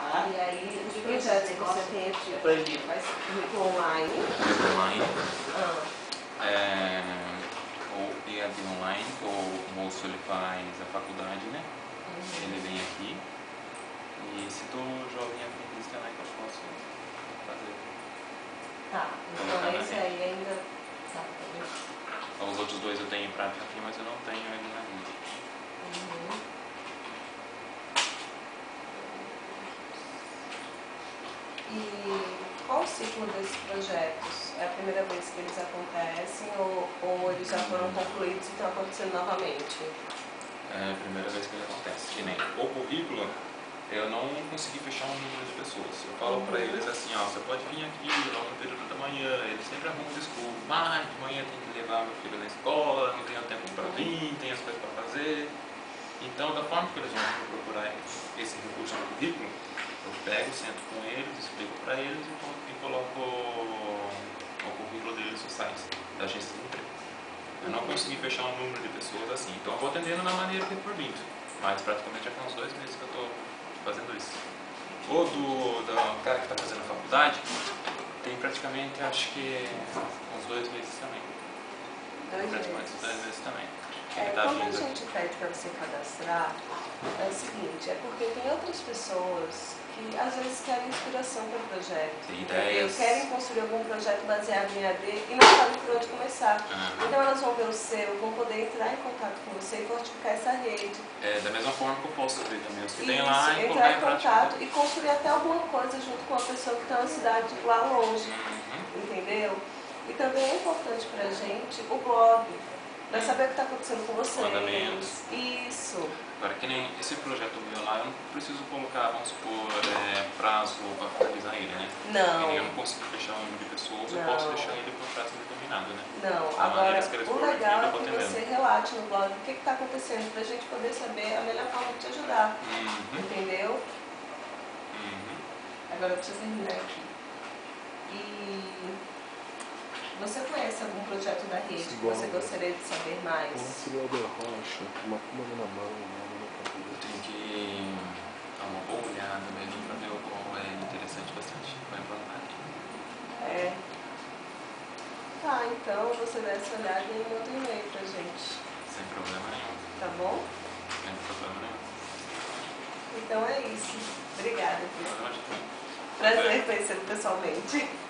E aí, os projetos que você tem aqui, faz currículo online. Currículo online. Ah. Ou EAD online, ou o moço ele faz a faculdade, né? Ele vem aqui. E se tu jovem aprendiz também que eu posso fazer. Tá, então esse aí ainda tá. Os outros dois eu tenho em prática aqui, mas eu não tenho ele na rede. E qual o ciclo desses projetos? É a primeira vez que eles acontecem ou eles já foram concluídos e estão acontecendo novamente? É a primeira vez que ele acontece. Que nem o currículo, eu não consegui fechar um número de pessoas. Eu falo para eles assim, ó, você pode vir aqui logo no período da manhã. Eles sempre arrumam desculpa. Mas de manhã tem que levar meu filho na escola, não tenho tempo para vir, tem as coisas para fazer. Então, da forma que eles vão procurar esse recurso no currículo, eu pego, sento com eles, explico para eles e coloco o currículo deles no site da agência de emprego. Eu não consegui fechar um número de pessoas assim, então eu vou atendendo da maneira que for vindo. Mas praticamente já tem uns 2 meses que eu estou fazendo isso. O do cara que está fazendo a faculdade, tem praticamente, acho que uns 2 meses também. Praticamente uns 2 meses também. Quando a gente pede para você cadastrar, é o seguinte, é porque tem outras pessoas que às vezes querem inspiração para o projeto. Tem ideias. Querem construir algum projeto baseado em AD e não sabem por onde começar. Então elas vão ver o seu, vão poder entrar em contato com você e fortificar essa rede. Da mesma forma que eu posso ver também os que vêm lá e entrar em contato e construir até alguma coisa junto com a pessoa que está na cidade lá longe. Entendeu? E também é importante para a gente o blog. Para saber o que está acontecendo com vocês. Isso. Agora, que nem esse projeto meu lá, eu não preciso colocar, vamos supor, prazo para finalizar ele, né? Não. Eu não consigo fechar um número de pessoas, eu posso deixar ele por prazo determinado, né? Não. Agora, o legal é que você relate no blog o que está acontecendo, para a gente poder saber a melhor forma de te ajudar. Entendeu? Agora eu preciso terminar aqui. Você conhece algum projeto da rede que você gostaria de saber mais? Rocha, uma câmera na mão, eu tenho que dar uma boa olhada mesmo para ver o qual é interessante bastante. Vai implantar aqui. Tá, então você dá essa olhada e manda um e-mail pra gente. Sem problema nenhum. Tá bom? Sem problema nenhum. Então é isso. Obrigada. Prazer conhecê-lo pessoalmente.